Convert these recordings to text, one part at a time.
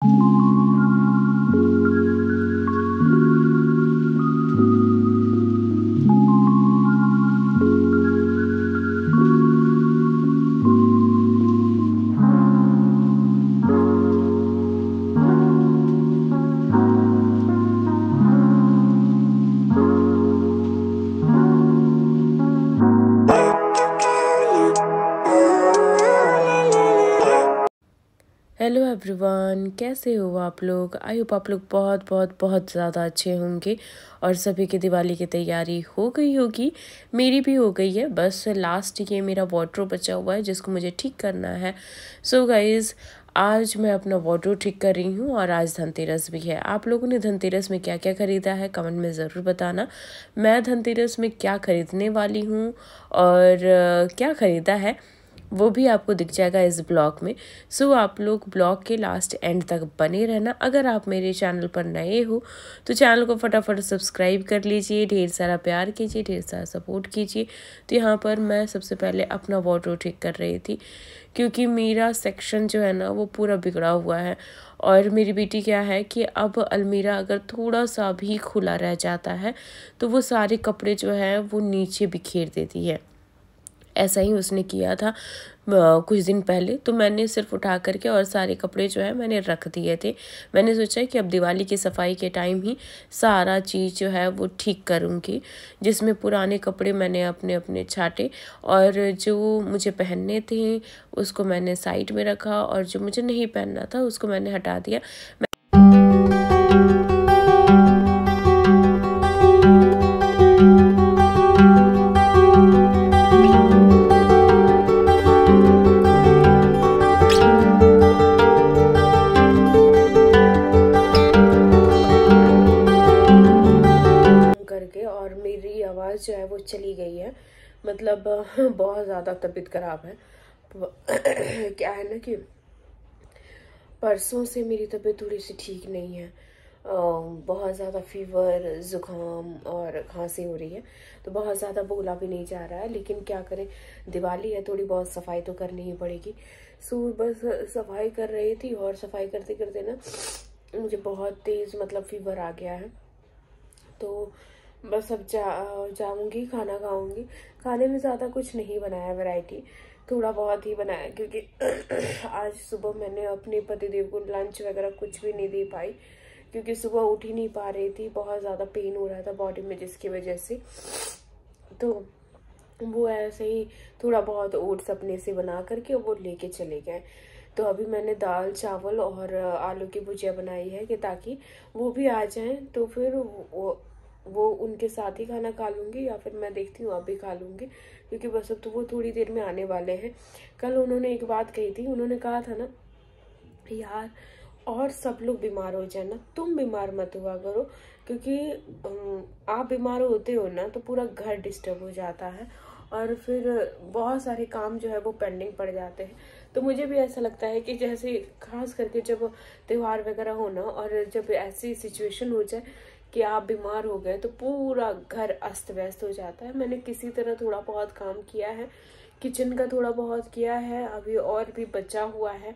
Hello everyone, कैसे हो आप लोग। आई होप आप लोग बहुत बहुत बहुत ज़्यादा अच्छे होंगे और सभी की दिवाली की तैयारी हो गई होगी। मेरी भी हो गई है, बस लास्ट ये मेरा वार्डरोब बचा हुआ है जिसको मुझे ठीक करना है। सो गाइज़, आज मैं अपना वार्डरोब ठीक कर रही हूँ और आज धनतेरस भी है। आप लोगों ने धनतेरस में क्या क्या ख़रीदा है कमेंट में ज़रूर बताना। मैं धनतेरस में क्या ख़रीदने वाली हूँ और क्या ख़रीदा है वो भी आपको दिख जाएगा इस ब्लॉग में। सो आप लोग ब्लॉग के लास्ट एंड तक बने रहना। अगर आप मेरे चैनल पर नए हो तो चैनल को फटाफट सब्सक्राइब कर लीजिए, ढेर सारा प्यार कीजिए, ढेर सारा सपोर्ट कीजिए। तो यहाँ पर मैं सबसे पहले अपना वार्डरोब ठीक कर रही थी क्योंकि मेरा सेक्शन जो है ना वो पूरा बिगड़ा हुआ है। और मेरी बेटी क्या है कि अब अलमीरा अगर थोड़ा सा भी खुला रह जाता है तो वो सारे कपड़े जो हैं वो नीचे बिखेर देती है। ऐसा ही उसने किया था कुछ दिन पहले। तो मैंने सिर्फ उठा करके और सारे कपड़े जो है मैंने रख दिए थे। मैंने सोचा कि अब दिवाली की सफाई के टाइम ही सारा चीज़ जो है वो ठीक करूँगी, जिसमें पुराने कपड़े मैंने अपने अपने छाटे और जो मुझे पहनने थे उसको मैंने साइड में रखा और जो मुझे नहीं पहनना था उसको मैंने हटा दिया। करके और मेरी आवाज़ जो है वो चली गई है, मतलब बहुत ज़्यादा तबीयत खराब है। क्या है ना कि परसों से मेरी तबीयत थोड़ी सी ठीक नहीं है। बहुत ज़्यादा फीवर, ज़ुकाम और खांसी हो रही है, तो बहुत ज़्यादा बोला भी नहीं जा रहा है। लेकिन क्या करें, दिवाली है, थोड़ी बहुत सफाई तो करनी ही पड़ेगी। सो बस सफाई कर रही थी और सफाई करते करते ना मुझे बहुत तेज़ मतलब फीवर आ गया है। तो बस अब जाऊँगी, खाना खाऊँगी। खाने में ज़्यादा कुछ नहीं बनाया, वैरायटी थोड़ा बहुत ही बनाया क्योंकि आज सुबह मैंने अपने पतिदेव को लंच वगैरह कुछ भी नहीं दे पाई क्योंकि सुबह उठ ही नहीं पा रही थी। बहुत ज़्यादा पेन हो रहा था बॉडी में जिसकी वजह से, तो वो ऐसे ही थोड़ा बहुत ओट्स अपने से बना करके वो लेके चले गए। तो अभी मैंने दाल चावल और आलू की भुजिया बनाई है कि ताकि वो भी आ जाएं, तो फिर वो उनके साथ ही खाना खा लूँगी या फिर मैं देखती हूँ अभी खा लूँगी क्योंकि बस अब तो वो थोड़ी देर में आने वाले हैं। कल उन्होंने एक बात कही थी, उन्होंने कहा था ना यार, और सब लोग बीमार हो जाए ना, तुम बीमार मत हुआ करो क्योंकि आप बीमार होते हो ना तो पूरा घर डिस्टर्ब हो जाता है और फिर बहुत सारे काम जो है वो पेंडिंग पड़ जाते हैं। तो मुझे भी ऐसा लगता है कि जैसे खास करके जब त्योहार वगैरह हो ना और जब ऐसी सिचुएशन हो जाए कि आप बीमार हो गए तो पूरा घर अस्त व्यस्त हो जाता है। मैंने किसी तरह थोड़ा बहुत काम किया है, किचन का थोड़ा बहुत किया है, अभी और भी बचा हुआ है।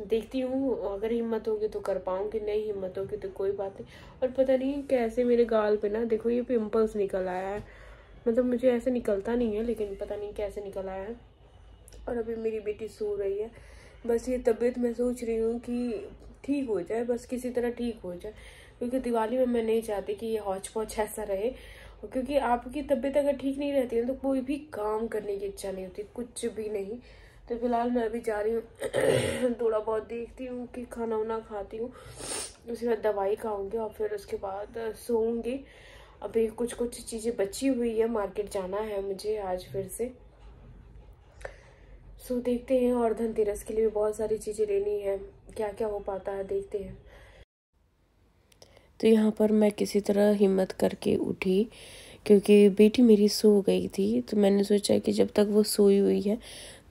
देखती हूँ अगर हिम्मत होगी तो कर पाऊंगी, नहीं हिम्मत होगी तो कोई बात नहीं। और पता नहीं कैसे मेरे गाल पे ना देखो ये पिंपल्स निकल आया है, मतलब मुझे ऐसे निकलता नहीं है लेकिन पता नहीं कैसे निकल आया है। और अभी मेरी बेटी सो रही है। बस ये तबीयत मैं सोच रही हूँ कि ठीक हो जाए, बस किसी तरह ठीक हो जाए क्योंकि दिवाली में मैं नहीं चाहती कि ये हौच पौच ऐसा रहे क्योंकि आपकी तबीयत अगर ठीक नहीं रहती है तो कोई भी काम करने की इच्छा नहीं होती, कुछ भी नहीं। तो फिलहाल मैं अभी जा रही हूँ थोड़ा बहुत देखती हूँ कि खाना वाना खाती हूँ, उसके बाद दवाई खाऊंगी और फिर उसके बाद सोऊंगी। अभी कुछ कुछ चीज़ें बची हुई है, मार्केट जाना है मुझे आज फिर से। सो देखते हैं, और धनतेरस के लिए भी बहुत सारी चीज़ें लेनी है, क्या क्या हो पाता है देखते हैं। तो यहाँ पर मैं किसी तरह हिम्मत करके उठी क्योंकि बेटी मेरी सो गई थी। तो मैंने सोचा कि जब तक वो सोई हुई है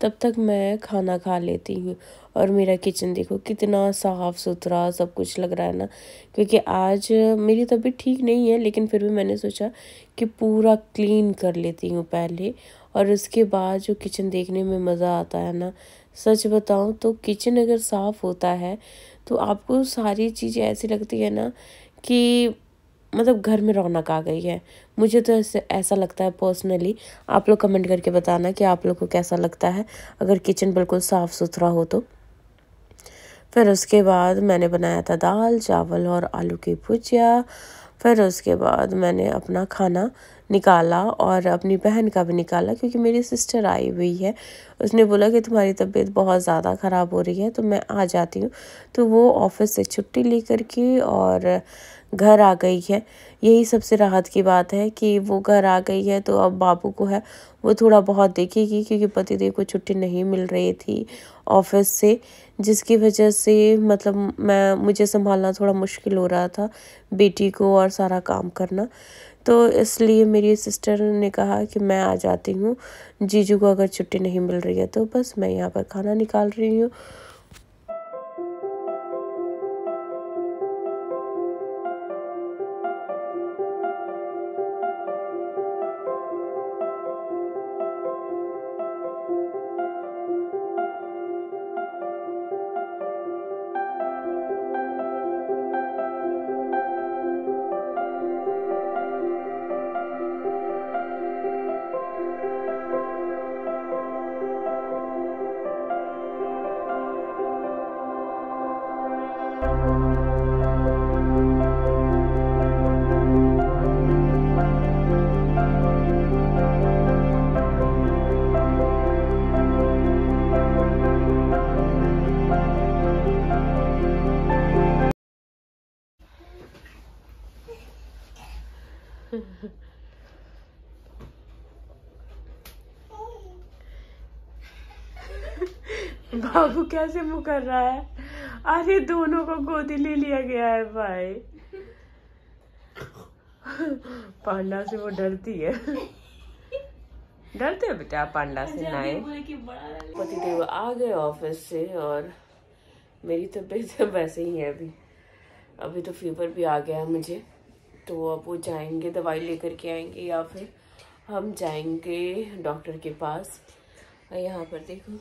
तब तक मैं खाना खा लेती हूँ। और मेरा किचन देखो कितना साफ़ सुथरा सब कुछ लग रहा है ना, क्योंकि आज मेरी तबीयत ठीक नहीं है लेकिन फिर भी मैंने सोचा कि पूरा क्लीन कर लेती हूँ पहले और उसके बाद जो किचन देखने में मज़ा आता है ना। सच बताऊँ तो किचन अगर साफ़ होता है तो आपको सारी चीज़ें ऐसी लगती है ना कि मतलब घर में रौनक आ गई है। मुझे तो ऐसा लगता है पर्सनली। आप लोग कमेंट करके बताना कि आप लोग को कैसा लगता है अगर किचन बिल्कुल साफ़ सुथरा हो तो। फिर उसके बाद मैंने बनाया था दाल चावल और आलू की भुजिया। फिर उसके बाद मैंने अपना खाना निकाला और अपनी बहन का भी निकाला, क्योंकि मेरी सिस्टर आई हुई है। उसने बोला कि तुम्हारी तबीयत बहुत ज़्यादा ख़राब हो रही है तो मैं आ जाती हूँ। तो वो ऑफ़िस से छुट्टी लेकर के और घर आ गई है। यही सबसे राहत की बात है कि वो घर आ गई है, तो अब बाबू को है वो थोड़ा बहुत देखेगी, क्योंकि पतिदेव को छुट्टी नहीं मिल रही थी ऑफ़िस से, जिसकी वजह से मतलब मुझे संभालना थोड़ा मुश्किल हो रहा था बेटी को और सारा काम करना। तो इसलिए मेरी सिस्टर ने कहा कि मैं आ जाती हूँ, जीजू को अगर छुट्टी नहीं मिल रही है तो बस मैं यहाँ पर खाना निकाल रही हूँ। बाबू कैसे मुंह कर रहा है? अरे दोनों को गोदी ले लिया गया है भाई। पांडा से वो डरती है। डरते हो बेटा पांडा से? नहीं। पतिदेव आ गए ऑफिस से और मेरी तबीयत वैसे ही है अभी तो फीवर भी आ गया है मुझे। तो अब वो जाएंगे दवाई लेकर के आएंगे या फिर हम जाएंगे डॉक्टर के पास। यहाँ पर देखो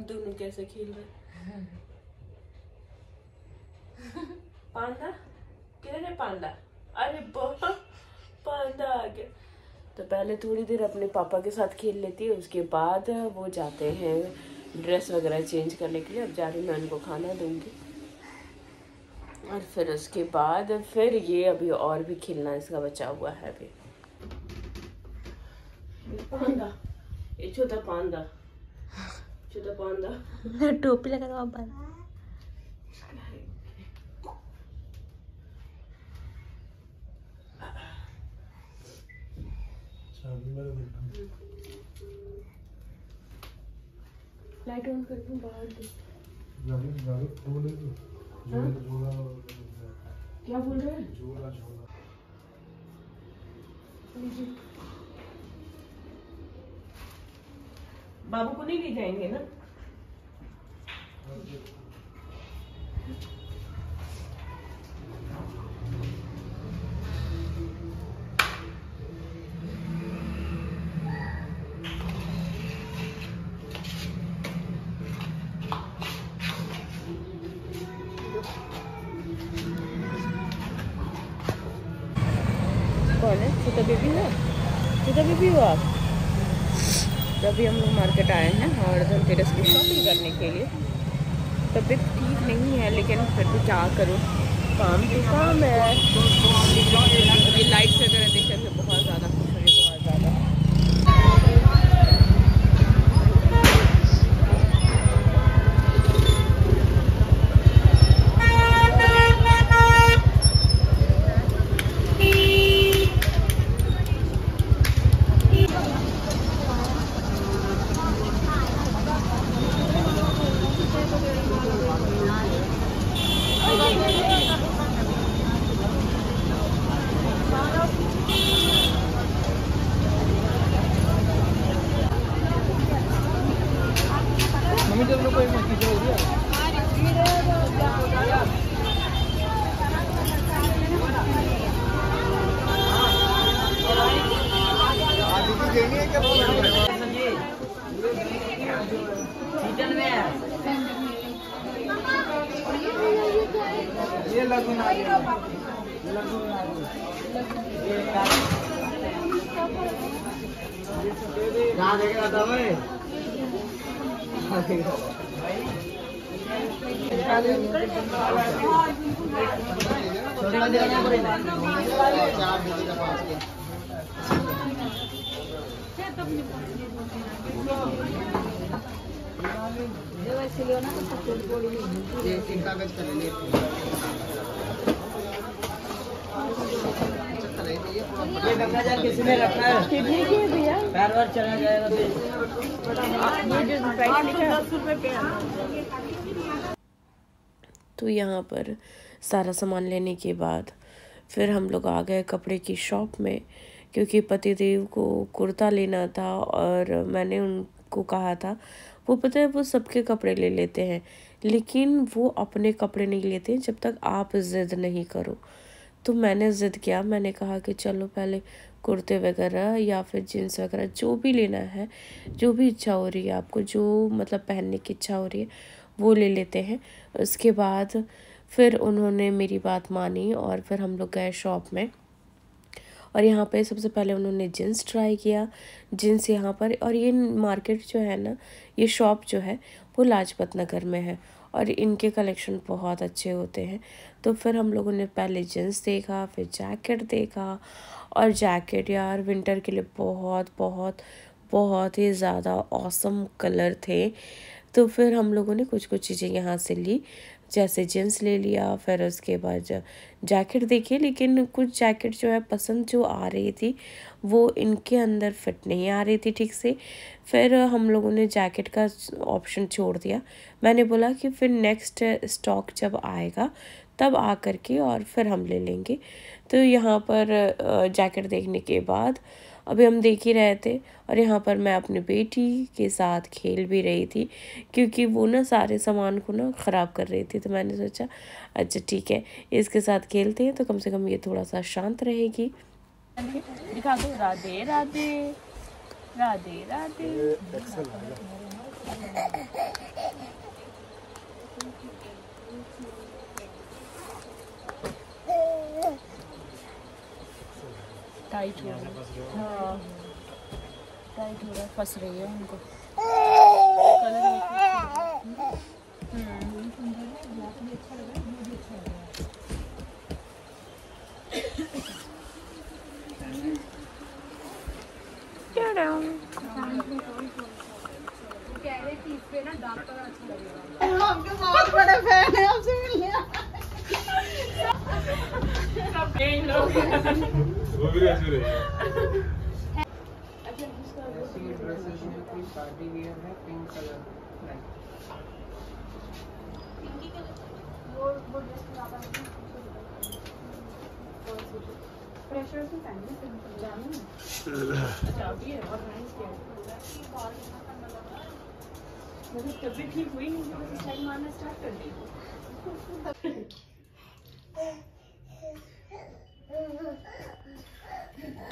दोनों कैसे खेल रहे। पांडा किधर है? पांडा, अरे पांडा आ गया। तो पहले थोड़ी देर अपने पापा के साथ खेल लेती है, उसके बाद वो जाते हैं ड्रेस वगैरह चेंज करने के लिए। अब जा रही मैं उनको खाना दूंगी और फिर उसके बाद फिर ये अभी और भी खेलना इसका बचा हुआ है अभी। पांडा, ये छोटा पांडा, छोटा पांडा टोपी लगा दो अब। लाइट ऑन कर दूं बाहर की? क्या बोल रहे हैं? बाबू को नहीं ले जाएंगे ना? कौन है? छोटा बेबी हो? छोटा बेबी हो आप? तो अभी हम लोग मार्केट आए हैं और धनतेरस की शॉपिंग करने के लिए। तबीयत ठीक नहीं है लेकिन फिर भी क्या करूँ, काम तो काम है। ये लाइट्स वगैरह देखने से बहुत ज़्यादा खुश हुई, बहुत ज़्यादा। कागज का ले ये गंगा जल किसी ने रखा है कितने की है भैया पैर वार चला जाएगा तो यहाँ पर सारा सामान लेने के बाद फिर हम लोग आ गए कपड़े की शॉप में, क्योंकि पतिदेव को कुर्ता लेना था और मैंने उनको कहा था, वो पता है वो सबके कपड़े ले लेते हैं लेकिन वो अपने कपड़े नहीं लेते जब तक आप ज़िद नहीं करो। तो मैंने ज़िद किया, मैंने कहा कि चलो पहले कुर्ते वगैरह या फिर जीन्स वगैरह जो भी लेना है, जो भी इच्छा हो रही है आपको, जो मतलब पहनने की इच्छा हो रही है वो ले लेते हैं। उसके बाद फिर उन्होंने मेरी बात मानी और फिर हम लोग गए शॉप में और यहाँ पे सबसे पहले उन्होंने जीन्स ट्राई किया। जीन्स यहाँ पर, और ये मार्केट जो है ना, ये शॉप जो है वो लाजपत नगर में है और इनके कलेक्शन बहुत अच्छे होते हैं। तो फिर हम लोगों ने पहले जीन्स देखा, फिर जैकेट देखा, और जैकेट यार विंटर के लिए बहुत बहुत बहुत ही ज़्यादा ऑसम कलर थे। तो फिर हम लोगों ने कुछ कुछ चीज़ें यहाँ से ली, जैसे जीन्स ले लिया, फिर उसके बाद जैकेट देखी, लेकिन कुछ जैकेट जो है पसंद जो आ रही थी वो इनके अंदर फिट नहीं आ रही थी ठीक से। फिर हम लोगों ने जैकेट का ऑप्शन छोड़ दिया। मैंने बोला कि फिर नेक्स्ट स्टॉक जब आएगा तब आ कर के और फिर हम ले लेंगे। तो यहाँ पर जैकेट देखने के बाद अभी हम देख ही रहे थे और यहाँ पर मैं अपनी बेटी के साथ खेल भी रही थी, क्योंकि वो ना सारे सामान को ना ख़राब कर रही थी। तो मैंने सोचा अच्छा ठीक है, इसके साथ खेलते हैं तो कम से कम ये थोड़ा सा शांत रहेगी। दिखा दो, राधे राधे राधे राधे। टाइट हो रहा, हाँ टाइट हो रहा, फंस रही है उनको। आपके बहुत बड़े फैन है, आपसे मिलने वो भी ऐसे रही है। पार्टी वियर है, पिंक कलर प्रेशर से तबीयत ठीक हुई नहीं, साइड मारना स्टार्ट कर दी।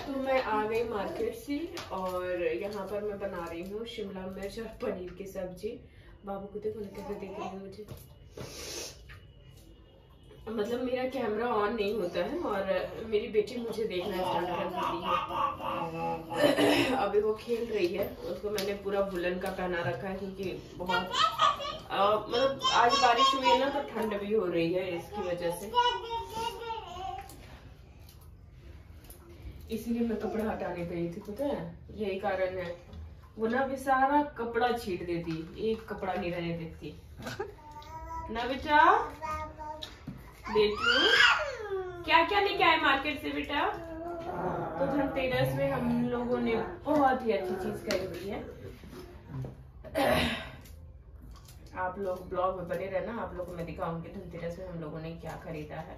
तो मैं आ गई मार्केट से और यहाँ पर मैं बना रही हूँ शिमला मिर्च और पनीर की सब्जी। बाबू को देखो कैसे देख रही है मुझे, मतलब मेरा कैमरा ऑन नहीं होता है और मेरी बेटी मुझे देखना स्टार्ट कर देती है। अभी वो खेल रही है, उसको मैंने पूरा वुलन का पहना रखा है क्योंकि बहुत मतलब आज बारिश हुई है ना, तो ठंड भी हो रही है इसकी वजह से, इसीलिए मैं कपड़ा हटाने गई थी। पता है यही कारण है, वो ना भी सारा कपड़ा छीट देती, एक कपड़ा नहीं रहने देती ना। बेटा बेटू क्या क्या लेके आए मार्केट से बेटा? तो धनतेरस में हम लोगों ने बहुत ही अच्छी चीज करी हुई है। आप लोग ब्लॉग में बने रहना, आप लोगों को मैं दिखाऊंगी धनतेरस में हम लोगों ने क्या खरीदा है।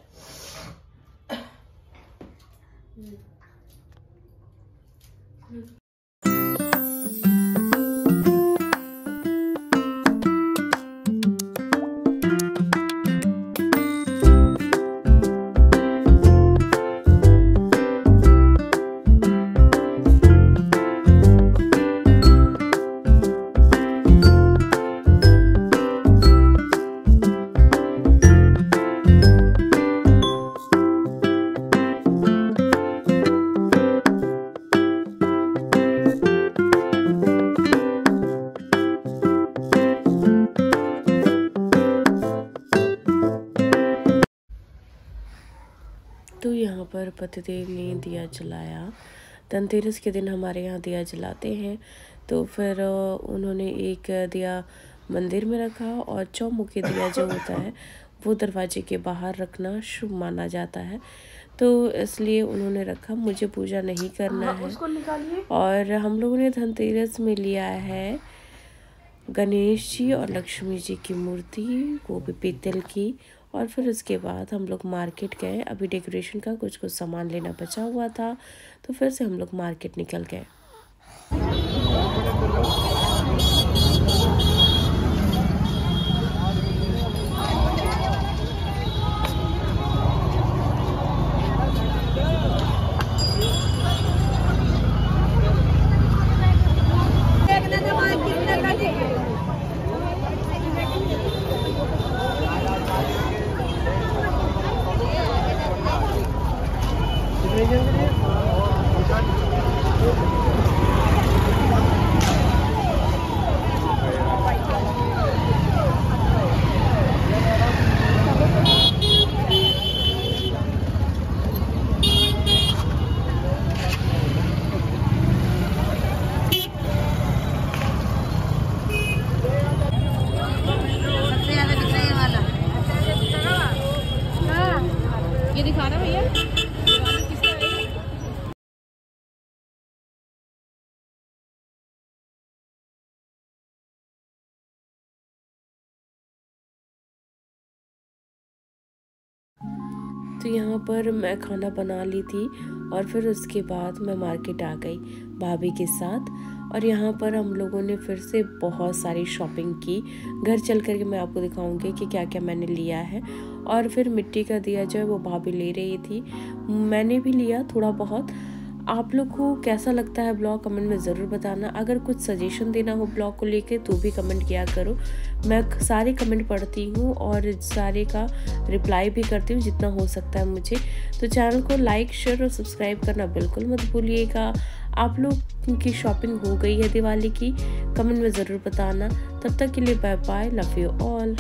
तो यहाँ पर पतिदेव ने दिया जलाया। धनतेरस के दिन हमारे यहाँ दिया जलाते हैं। तो फिर उन्होंने एक दिया मंदिर में रखा और चौमुखी दिया जो होता है वो दरवाजे के बाहर रखना शुभ माना जाता है, तो इसलिए उन्होंने रखा। मुझे पूजा नहीं करना है। उसको निकालिए। और हम लोगों ने धनतेरस में लिया है गणेश जी और लक्ष्मी जी की मूर्ति, वो भी पीतल की। और फिर उसके बाद हम लोग मार्केट गए। अभी डेकोरेशन का कुछ सामान लेना बचा हुआ था, तो फिर से हम लोग मार्केट निकल गए। ये दिखा रहा भैया। तो यहाँ पर मैं खाना बना ली थी और फिर उसके बाद मैं मार्केट आ गई भाभी के साथ। और यहाँ पर हम लोगों ने फिर से बहुत सारी शॉपिंग की। घर चल कर के मैं आपको दिखाऊंगी कि क्या क्या मैंने लिया है। और फिर मिट्टी का दिया जो है वो भाभी ले रही थी, मैंने भी लिया थोड़ा बहुत। आप लोग को कैसा लगता है ब्लॉग कमेंट में ज़रूर बताना। अगर कुछ सजेशन देना हो ब्लॉग को लेके तो भी कमेंट किया करो। मैं सारे कमेंट पढ़ती हूँ और सारे का रिप्लाई भी करती हूँ जितना हो सकता है मुझे। तो चैनल को लाइक शेयर और सब्सक्राइब करना बिल्कुल मत भूलिएगा। आप लोग की शॉपिंग हो गई है दिवाली की, कमेंट में ज़रूर बताना। तब तक के लिए bye bye, love you all.